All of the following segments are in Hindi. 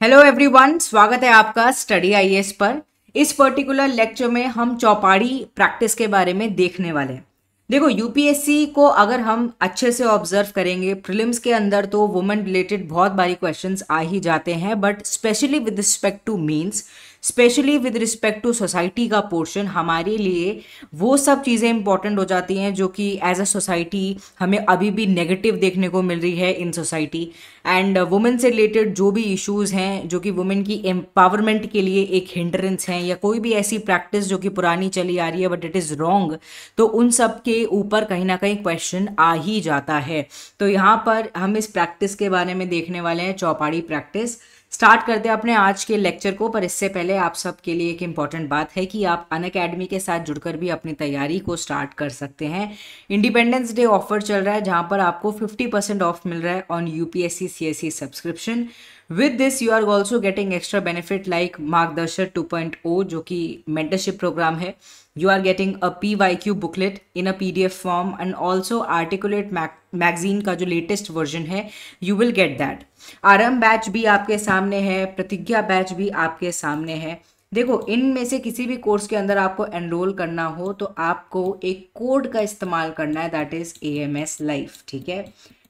हेलो एवरीवन, स्वागत है आपका स्टडी आईएएस पर। इस पर्टिकुलर लेक्चर में हम चौपाड़ी प्रैक्टिस के बारे में देखने वाले हैं। देखो, यूपीएससी को अगर हम अच्छे से ऑब्जर्व करेंगे, प्रीलिम्स के अंदर तो वुमेन रिलेटेड बहुत बारी क्वेश्चंस आ ही जाते हैं, but specially with respect to means, specially with respect to society का पोर्शन, हमारे लिए वो सब चीज़ें इंपॉर्टेंट हो जाती हैं जो कि एज अ सोसाइटी हमें अभी भी नेगेटिव देखने को मिल रही है इन सोसाइटी। एंड वुमेन से रिलेटेड जो भी इश्यूज़ हैं जो कि वुमेन की एम्पावरमेंट के लिए एक हिंड्रेंस हैं, या कोई भी ऐसी प्रैक्टिस जो कि पुरानी चली आ रही है बट इट इज़ रॉन्ग, तो उन सब के ऊपर कहीं ना कहीं क्वेश्चन आ ही जाता है। तो यहाँ पर हम इस प्रैक्टिस के बारे में देखने वाले हैं, चौपाड़ी प्रैक्टिस। स्टार्ट करते हैं अपने आज के लेक्चर को, पर इससे पहले आप सबके लिए एक इम्पॉर्टेंट बात है कि आप अनअकैडमी के साथ जुड़कर भी अपनी तैयारी को स्टार्ट कर सकते हैं। इंडिपेंडेंस डे ऑफर चल रहा है जहां पर आपको 50% ऑफ मिल रहा है on UPSC CSE subscription. With this you are also getting extra benefit like Margdarshak 2.0 जो कि मेंटरशिप प्रोग्राम है। You are getting a PYQ booklet in a PDF form and also Articulate magazine का जो लेटेस्ट वर्जन है, you will get that। RM batch भी आपके सामने है, प्रतिज्ञा बैच भी आपके सामने है। देखो, इनमें से किसी भी कोर्स के अंदर आपको एनरोल करना हो तो आपको एक कोड का इस्तेमाल करना है, दैट इज AMS लाइफ। ठीक है,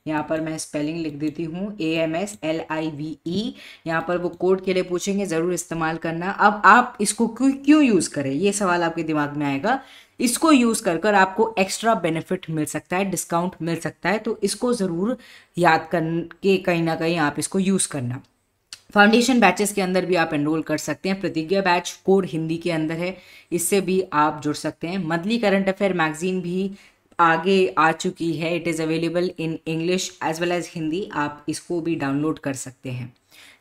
यहाँ पर मैं स्पेलिंग लिख देती हूँ, AMSLIVE। यहाँ पर वो कोड के लिए पूछेंगे, ज़रूर इस्तेमाल करना। अब आप इसको क्यों यूज़ करें, ये सवाल आपके दिमाग में आएगा। इसको यूज़ कर कर आपको एक्स्ट्रा बेनिफिट मिल सकता है, डिस्काउंट मिल सकता है, तो इसको ज़रूर याद करके कहीं ना कहीं आप इसको यूज़ करना। फाउंडेशन बैचेस के अंदर भी आप एनरोल कर सकते हैं। प्रतिज्ञा बैच कोर हिंदी के अंदर है, इससे भी आप जुड़ सकते हैं। मंथली करंट अफेयर मैगजीन भी आगे आ चुकी है, it is available in English as well as Hindi, आप इसको भी डाउनलोड कर सकते हैं।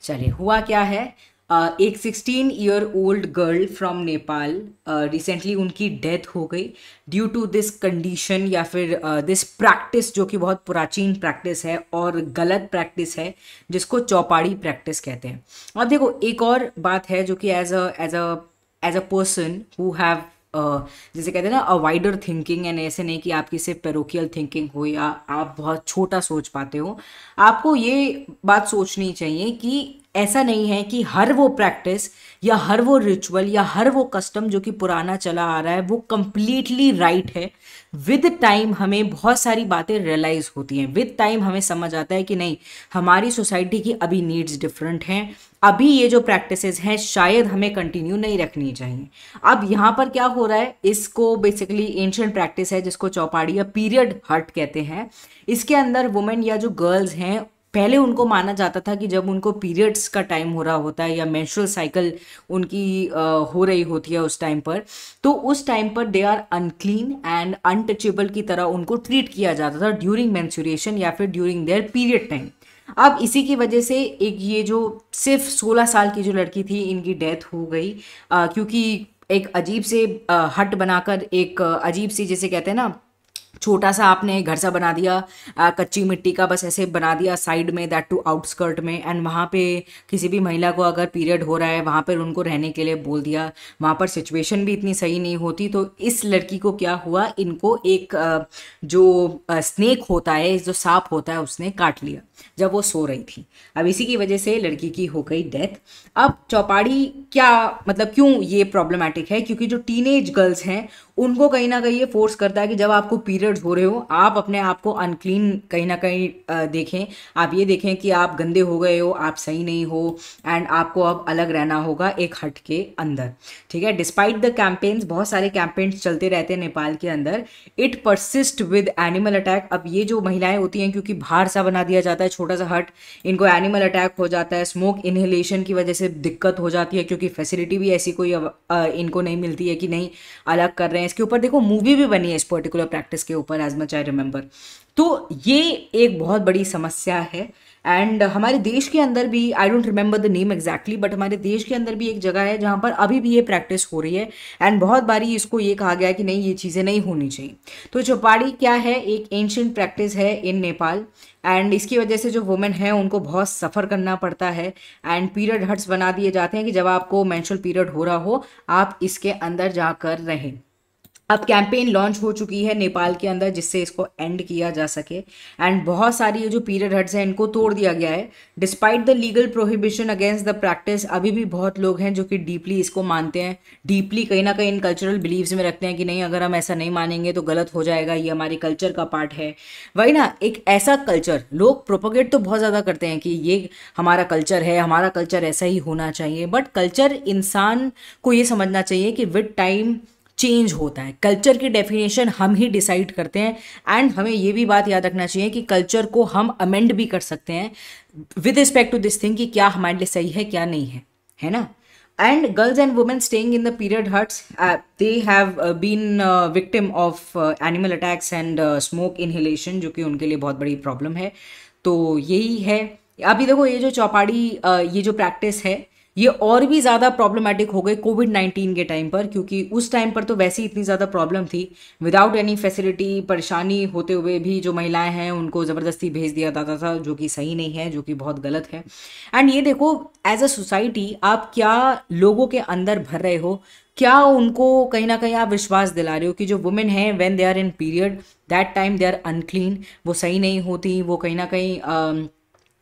चलिए, हुआ क्या है, एक 16 year old girl from Nepal, recently उनकी डेथ हो गई ड्यू टू दिस कंडीशन, या फिर दिस प्रैक्टिस जो कि बहुत प्राचीन प्रैक्टिस है और गलत प्रैक्टिस है, जिसको चौपाड़ी प्रैक्टिस कहते हैं। अब देखो, एक और बात है जो कि as a person who have जैसे कहते हैं ना, अ वाइडर थिंकिंग, एंड ऐसे नहीं कि आपकी सिर्फ पेरोकियल थिंकिंग हो या आप बहुत छोटा सोच पाते हो। आपको ये बात सोचनी चाहिए कि ऐसा नहीं है कि हर वो प्रैक्टिस या हर वो रिचुअल या हर वो कस्टम जो कि पुराना चला आ रहा है वो कंप्लीटली राइट है। विद टाइम हमें बहुत सारी बातें रियलाइज होती हैं, विद टाइम हमें समझ आता है कि नहीं, हमारी सोसाइटी की अभी नीड्स डिफरेंट हैं, अभी ये जो प्रैक्टिसेस हैं शायद हमें कंटिन्यू नहीं रखनी चाहिए। अब यहाँ पर क्या हो रहा है, इसको बेसिकली एंशिएंट प्रैक्टिस है जिसको चौपाड़ी या पीरियड हट कहते हैं। इसके अंदर वुमेन या जो गर्ल्स हैं, पहले उनको माना जाता था कि जब उनको पीरियड्स का टाइम हो रहा होता है या मेंस्ट्रुअल साइकिल उनकी हो रही होती है उस टाइम पर, तो उस टाइम पर they are unclean and untouchable की तरह उनको ट्रीट किया जाता था ड्यूरिंग मेंस्ट्रुएशन या फिर ड्यूरिंग देयर पीरियड टाइम। अब इसी की वजह से एक ये जो सिर्फ 16 साल की जो लड़की थी, इनकी डेथ हो गई, क्योंकि एक अजीब से हट बनाकर, एक अजीब सी जैसे कहते हैं ना, छोटा सा आपने घर सा बना दिया, कच्ची मिट्टी का, बस ऐसे बना दिया साइड में, दैट टू आउटस्कर्ट में, एंड वहाँ पे किसी भी महिला को अगर पीरियड हो रहा है वहाँ पर उनको रहने के लिए बोल दिया। वहाँ पर सिचुएशन भी इतनी सही नहीं होती, तो इस लड़की को क्या हुआ, इनको एक जो स्नेक होता है, जो सांप होता है, उसने काट लिया जब वो सो रही थी। अब इसी की वजह से लड़की की हो गई डेथ। अब चौपाड़ी क्या मतलब, क्यों ये प्रॉब्लमेटिक है, क्योंकि जो टीनेज गर्ल्स हैं उनको कहीं ना कहीं ये फोर्स करता है कि जब आपको पीरियड्स हो रहे हो आप अपने आप को अनक्लीन कहीं ना कहीं देखें, आप ये देखें कि आप गंदे हो गए हो, आप सही नहीं हो, एंड आपको अब अलग रहना होगा एक हट के अंदर। ठीक है, डिस्पाइट द कैंपेन्स, बहुत सारे कैंपेन्स चलते रहते हैं नेपाल के अंदर, it persist with animal attack. अब ये जो महिलाएं होती हैं, क्योंकि बाहर सा बना दिया जाता है छोटा सा हट, इनको एनिमल अटैक हो जाता है, स्मोक इनहेलेशन की वजह से दिक्कत हो जाती है, क्योंकि फैसिलिटी भी ऐसी कोई इनको नहीं मिलती है कि नहीं अलग कर रहे हैं। इसके ऊपर देखो मूवी भी बनी है इस पर्टिकुलर प्रैक्टिस के ऊपर, एज मच आई रिमेंबर। तो ये एक बहुत बड़ी समस्या है। एंड हमारे देश के अंदर भी, I don't remember the name exactly, but हमारे देश के अंदर भी एक जगह है जहाँ पर अभी भी ये प्रैक्टिस हो रही है, एंड बहुत बारी इसको ये कहा गया है कि नहीं, ये चीज़ें नहीं होनी चाहिए। तो चौपाड़ी क्या है, एक एंशिएंट प्रैक्टिस है इन नेपाल, एंड इसकी वजह से जो वुमेन है उनको बहुत सफ़र करना पड़ता है, एंड पीरियड हट्स बना दिए जाते हैं कि जब आपको मेंस्ट्रुअल पीरियड हो रहा हो आप इसके अंदर जाकर रहें। अब कैंपेन लॉन्च हो चुकी है नेपाल के अंदर जिससे इसको एंड किया जा सके। एंड बहुत सारी ये जो पीरियड हट्स हैं इनको तोड़ दिया गया है। Despite the legal prohibition against the practice, अभी भी बहुत लोग हैं जो कि डीपली इसको मानते हैं, डीपली कहीं ना कहीं इन कल्चरल बिलीव्स में रखते हैं कि नहीं, अगर हम ऐसा नहीं मानेंगे तो गलत हो जाएगा, ये हमारे कल्चर का पार्ट है। वही ना, एक ऐसा कल्चर लोग प्रोपोगेट तो बहुत ज़्यादा करते हैं कि ये हमारा कल्चर है, हमारा कल्चर ऐसा ही होना चाहिए, बट कल्चर इंसान को ये समझना चाहिए कि विद टाइम चेंज होता है। कल्चर की डेफिनेशन हम ही डिसाइड करते हैं। एंड हमें ये भी बात याद रखना चाहिए कि कल्चर को हम अमेंड भी कर सकते हैं with respect to this thing कि क्या हमारे लिए सही है क्या नहीं है ना। And girls and women staying in the period huts, they have been victim of animal attacks and smoke inhalation, जो कि उनके लिए बहुत बड़ी प्रॉब्लम है। तो यही है। अभी देखो ये जो चौपाड़ी ये जो प्रैक्टिस है ये और भी ज़्यादा प्रॉब्लमेटिक हो गई कोविड-19 के टाइम पर, क्योंकि उस टाइम पर तो वैसे ही इतनी ज़्यादा प्रॉब्लम थी। विदाउट एनी फैसिलिटी, परेशानी होते हुए भी जो महिलाएं हैं उनको ज़बरदस्ती भेज दिया जाता था, जो कि सही नहीं है, जो कि बहुत गलत है। एंड ये देखो, एज अ सोसाइटी आप क्या लोगों के अंदर भर रहे हो, क्या उनको कहीं ना कहीं आप विश्वास दिला रहे हो कि जो वुमेन हैं when they are in period that time they are unclean, वो सही नहीं होती, वो कहीं ना कहीं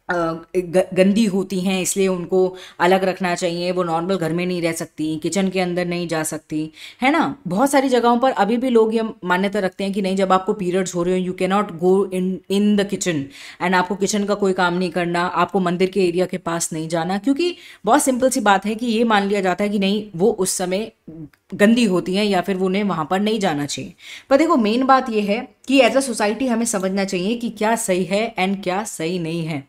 गंदी होती हैं, इसलिए उनको अलग रखना चाहिए, वो नॉर्मल घर में नहीं रह सकती, किचन के अंदर नहीं जा सकती, है ना। बहुत सारी जगहों पर अभी भी लोग ये मान्यता रखते हैं कि नहीं, जब आपको पीरियड्स हो रहे हो you can not go in the kitchen, and आपको किचन का कोई काम नहीं करना, आपको मंदिर के एरिया के पास नहीं जाना, क्योंकि बहुत सिंपल सी बात है कि ये मान लिया जाता है कि नहीं, वो उस समय गंदी होती हैं या फिर वो उन्हें वहाँ पर नहीं जाना चाहिए। पर देखो मेन बात ये है कि एज अ सोसाइटी हमें समझना चाहिए कि क्या सही है एंड क्या सही नहीं है।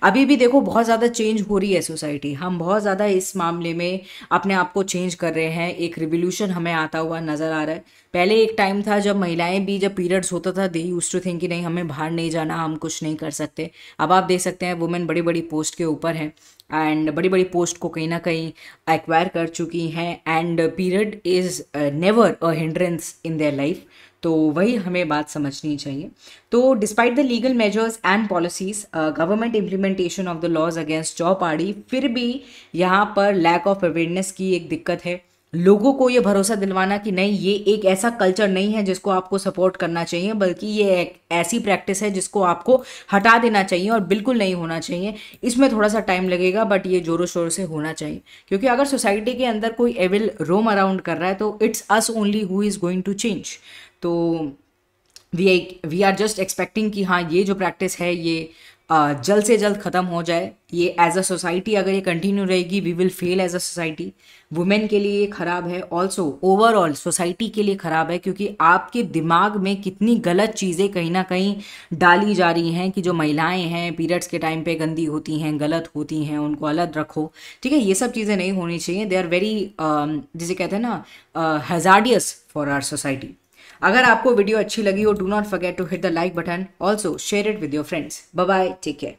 अभी भी देखो बहुत ज़्यादा चेंज हो रही है सोसाइटी, हम बहुत ज़्यादा इस मामले में अपने आप को चेंज कर रहे हैं, एक रिवोल्यूशन हमें आता हुआ नज़र आ रहा है। पहले एक टाइम था जब महिलाएं भी, जब पीरियड्स होता था, दे यूज्ड टू थिंक कि नहीं, हमें बाहर नहीं जाना, हम कुछ नहीं कर सकते। अब आप देख सकते हैं वुमेन बड़ी बड़ी पोस्ट के ऊपर हैं एंड बड़ी बड़ी पोस्ट को कहीं ना कहीं एक्वायर कर चुकी हैं, and period is never a hindrance in their life. तो वही हमें बात समझनी चाहिए। तो despite the legal measures and policies, government implementation of the laws against chhaupadi, फिर भी यहाँ पर लैक ऑफ अवेयरनेस की एक दिक्कत है। लोगों को ये भरोसा दिलवाना कि नहीं, ये एक ऐसा कल्चर नहीं है जिसको आपको सपोर्ट करना चाहिए, बल्कि ये एक ऐसी प्रैक्टिस है जिसको आपको हटा देना चाहिए और बिल्कुल नहीं होना चाहिए। इसमें थोड़ा सा टाइम लगेगा बट ये जोरों शोरों से होना चाहिए, क्योंकि अगर सोसाइटी के अंदर कोई एविल रोम अराउंड कर रहा है तो it's us only who is going to change. तो वी आर जस्ट एक्सपेक्टिंग कि हाँ, ये जो प्रैक्टिस है ये जल्द से जल्द ख़त्म हो जाए। ये एज अ सोसाइटी अगर ये कंटिन्यू रहेगी we will fail as a society. Women के लिए ख़राब है, ऑल्सो ओवरऑल सोसाइटी के लिए ख़राब है, क्योंकि आपके दिमाग में कितनी गलत चीज़ें कहीं ना कहीं डाली जा रही हैं कि जो महिलाएं हैं पीरियड्स के टाइम पे गंदी होती हैं, गलत होती हैं, उनको अलग रखो। ठीक है, ये सब चीज़ें नहीं होनी चाहिए। दे आर वेरी, जिसे कहते हैं ना, हैजार्डियस फॉर आवर सोसाइटी। अगर आपको वीडियो अच्छी लगी हो, do not forget to hit the like button, also share it with your friends. Bye bye, take care.